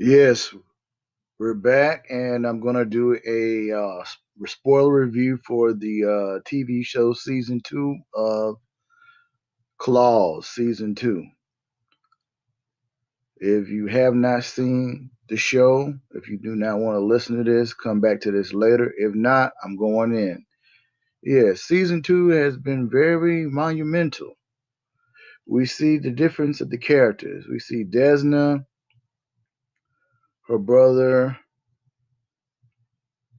Yes, we're back, and I'm gonna do a spoiler review for the TV show season two of Claws season two. If you have not seen the show, if you do not want to listen to this, come back to this later. If not, I'm going in. Yeah, season two has been very monumental. We see the difference of the characters. We see Desna, her brother,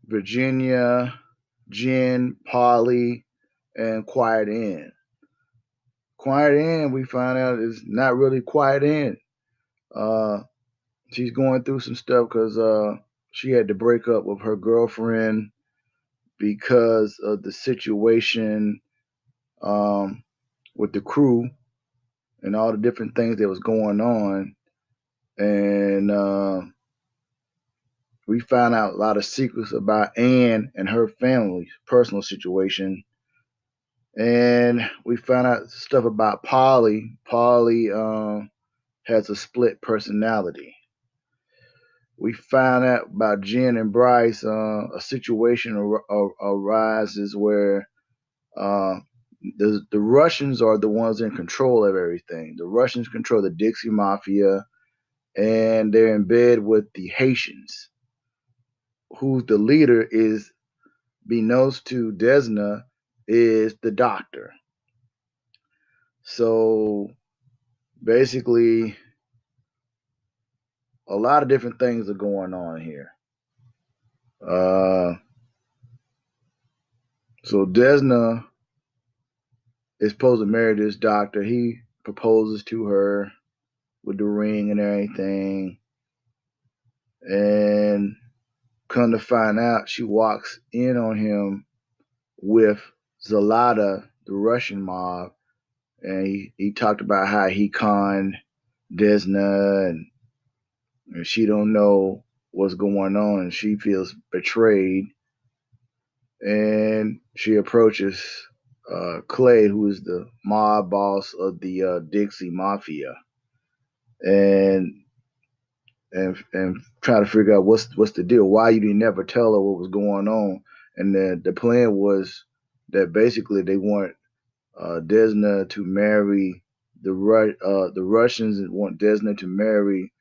Virginia, Jen, Polly, and Quiet Ann. Quiet Ann, we find out, is not really Quiet Ann. Uh, she's going through some stuff because she had to break up with her girlfriend because of the situation um, with the crew and all the different things that was going on. And we found out a lot of secrets about Ann and her family's personal situation. And we found out stuff about Polly. Polly has a split personality. We found out about Jen and Bryce. A situation arises where uh, the Russians are the ones in control of everything. The Russians control the Dixie Mafia, and they're in bed with the Haitians, who the leader is, beknownst to Desna, is the doctor. So basically, a lot of different things are going on here. Uh, so Desna is supposed to marry this doctor. He proposes to her with the ring and everything. And come to find out, she walks in on him with Zalata, the Russian mob. And he talked about how he conned Desna, and she don't know what's going on. And she feels betrayed. And she approaches Clay, who is the mob boss of the Dixie Mafia, and and try to figure out what's the deal. Why you didn't never tell her what was going on? And the plan was that basically they want Desna to marry the Russians, and want Desna to marry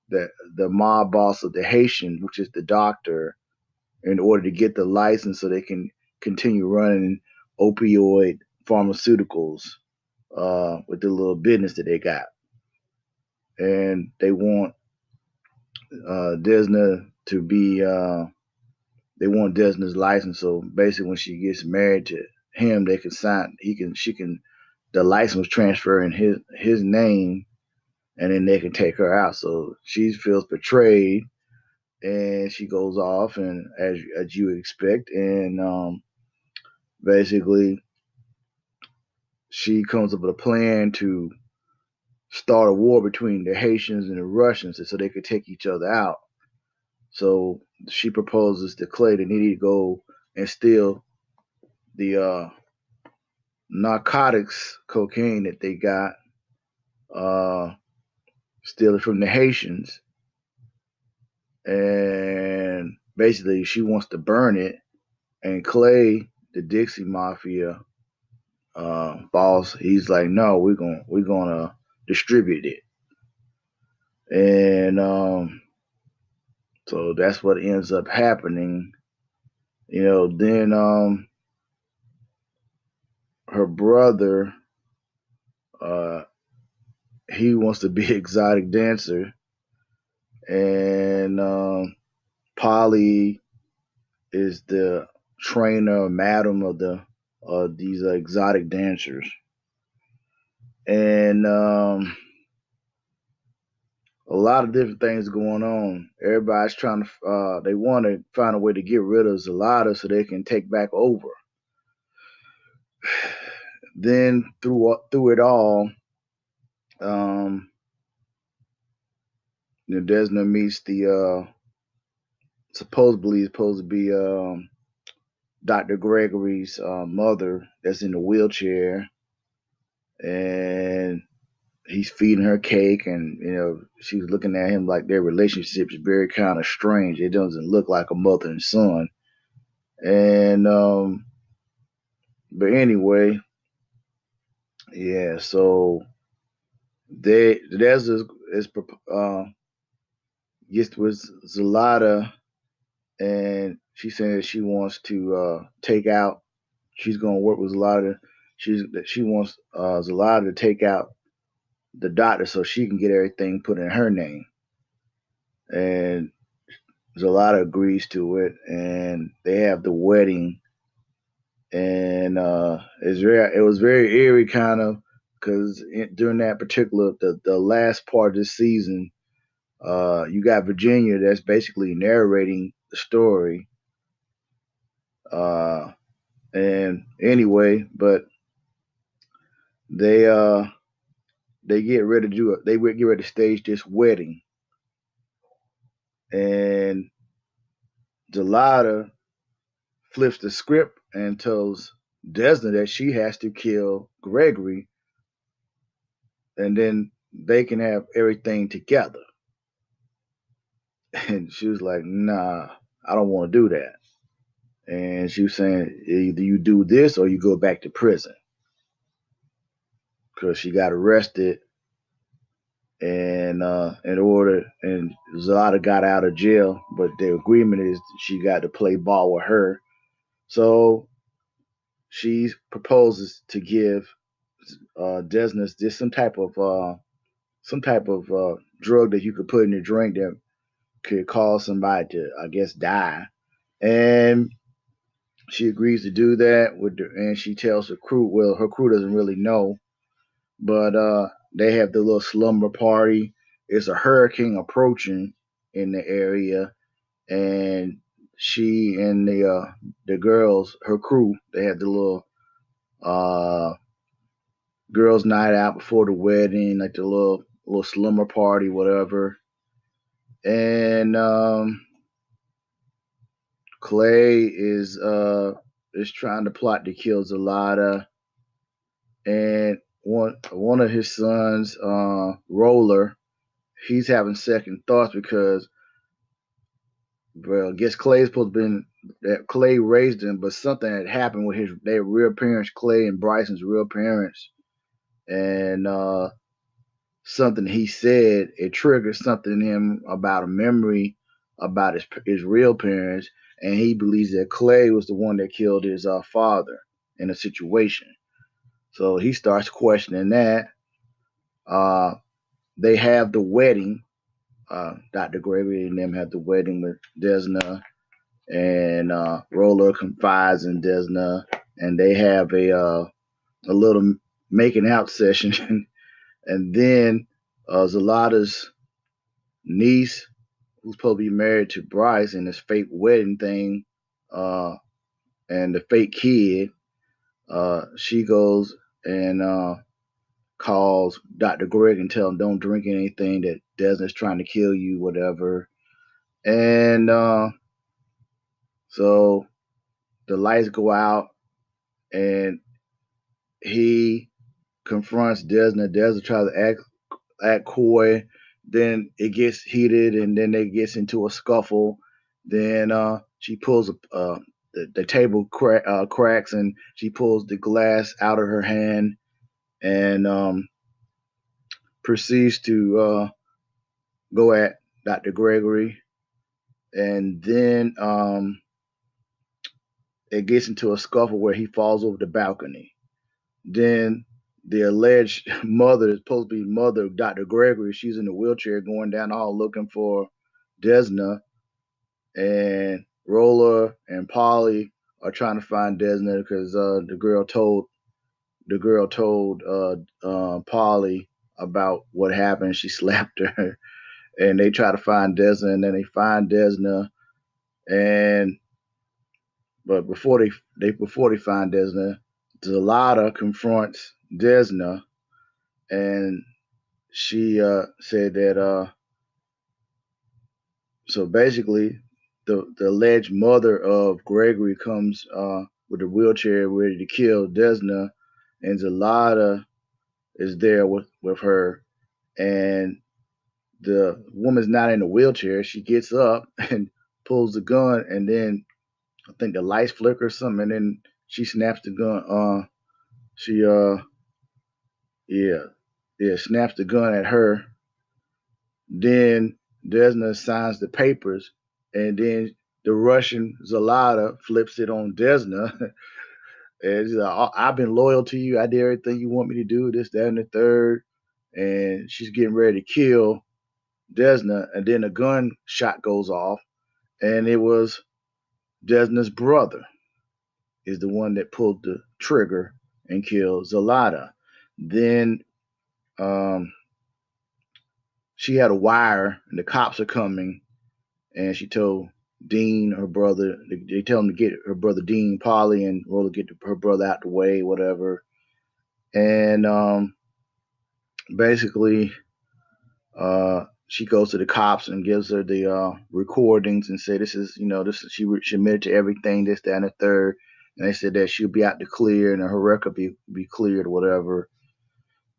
the mob boss of the Haitian, which is the doctor, in order to get the license so they can continue running opioid pharmaceuticals with the little business that they got. And they want Desna to be they want Desna's license. So basically, when she gets married to him, they can sign. She can. The license transfer in his name, and then they can take her out. So she feels betrayed, and she goes off, and as you would expect, and basically she comes up with a plan to start a war between the Haitians and the Russians, so they could take each other out. So she proposes to Clay that they need to go and steal the narcotics, cocaine that they got, uh, steal it from the Haitians, and basically she wants to burn it. And Clay, the Dixie Mafia boss, he's like, no, we're gonna distribute it, and so that's what ends up happening. Then her brother, uh, he wants to be exotic dancer, and Polly is the trainer, madam of these exotic dancers, and a lot of different things going on. Everybody's trying to, they want to find a way to get rid of Zalata so they can take back over. Then through it all, um, Desna meets the supposed to be Dr. Gregory's mother that's in the wheelchair, and he's feeding her cake, and she's looking at him like their relationship is very kind of strange. It doesn't look like a mother and son. And but anyway, yeah. So there's this gets with Zalata, and she says she wants to take out. She's gonna work with Zalata. She wants Zalata to take out the doctor so she can get everything put in her name. And Zalata agrees to it, and they have the wedding. And it was very eerie, kind of, because during that particular the last part of this season, you got Virginia that's basically narrating the story. Uh, and anyway, but they uh they get ready to do it. They get ready to stage this wedding, and Delata flips the script and tells Desna that she has to kill Gregory, and then they can have everything together. And she was like, "Nah, I don't want to do that." And she was saying, "Either you do this or you go back to prison," because she got arrested, and Zlata got out of jail, but the agreement is she got to play ball with her. So she proposes to give Desna this some type of drug that you could put in your drink that could cause somebody to, I guess, die. And she agrees to do that and she tells her crew. Well, her crew doesn't really know, but they have the little slumber party. It's a hurricane approaching in the area, and she and the girls, her crew, they had the little uh girls' night out before the wedding, like the little slumber party, whatever. And Clay is trying to plot to kill Zalata, and one of his sons, Roller, he's having second thoughts because, well, I guess Clay's supposed to been that Clay raised him, but something had happened with their real parents, Clay and Bryson's real parents, and something he said, it triggered something in him about a memory about his real parents, and he believes that Clay was the one that killed his father in a situation. So he starts questioning that. Uh, they have the wedding. Dr. Gregory and them have the wedding with Desna, and Roller confides in Desna, and they have a little making out session, and then Zalata's niece, who's supposed to be married to Bryce in this fake wedding thing, uh, and the fake kid, she goes and calls Dr. Greg and tell him don't drink anything, that Desna's trying to kill you, whatever. And so the lights go out, and he confronts Desna. Desna tries to act coy. Then it gets heated, and then they gets into a scuffle. Then she pulls the table cracks, and she pulls the glass out of her hand, and proceeds to go at Dr. Gregory. And then it gets into a scuffle where he falls over the balcony. Then the alleged mother, is supposed to be mother of Dr. Gregory, she's in a wheelchair going down the hall looking for Desna, and Roller and Polly are trying to find Desna because the girl told Polly about what happened. She slapped her, and they try to find Desna, and then they find Desna, and but before they find Desna, Delata confronts Desna, and she said that so basically the alleged mother of Gregory comes with a wheelchair ready to kill Desna, and Zelada is there with her, and the woman's not in the wheelchair. She gets up and pulls the gun, and then I think the lights flicker or something, and then she snaps the gun. She yeah, yeah, snaps the gun at her. Then Desna signs the papers, and then the Russian Zalata flips it on Desna. And she's like, I've been loyal to you. I did everything you want me to do, this, that, and the third. And she's getting ready to kill Desna, and then a gun shot goes off, and it was Desna's brother is the one that pulled the trigger and killed Zalata. Then um, she had a wire, and the cops are coming, and she told Dean, her brother, they tell him to get her brother Dean, Polly, and Roller get her brother out the way, whatever. And basically, she goes to the cops and gives her the recordings and say this is, this is she admitted to everything, this, that, and the third. And they said that she'll be out to clear and her record be cleared or whatever.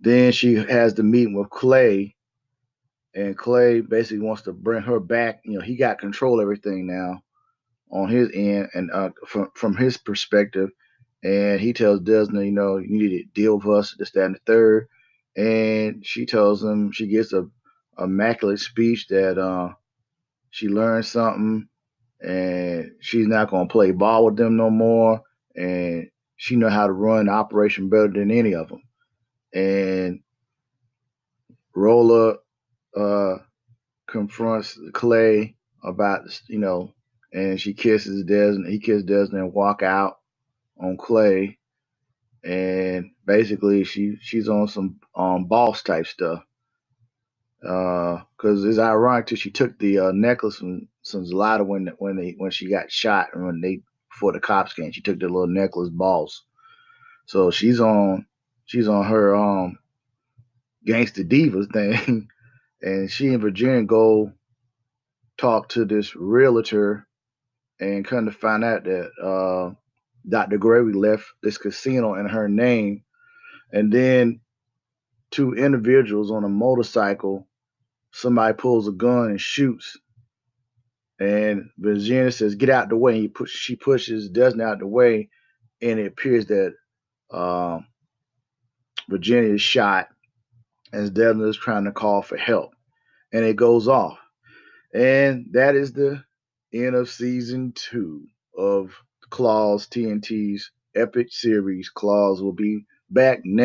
Then she has the meeting with Clay, and Clay basically wants to bring her back. He got control of everything now on his end, and from his perspective, and he tells Desna, you need to deal with us, this, that, and the third. And she tells him she gets a immaculate speech that she learned something, and she's not gonna play ball with them no more, and she know how to run the operation better than any of them. And Rolla uh, confronts Clay about and she kisses Desna. He kisses Desna and walk out on Clay, and basically she's on some boss type stuff. Because it's ironic too. She took the necklace from Zlata when she got shot and when they before the cops came. She took the little necklace boss. So she's on her gangster divas thing, and she and Virginia go talk to this realtor and come to find out that Dr. Gravy left this casino in her name, and then two individuals on a motorcycle. Somebody pulls a gun and shoots, and Virginia says, "Get out the way." She pushes Desna out the way, and it appears that um, Virginia is shot as Desna is trying to call for help, and it goes off. And that is the end of season 2 of Claws TNT's epic series. Claws will be back next.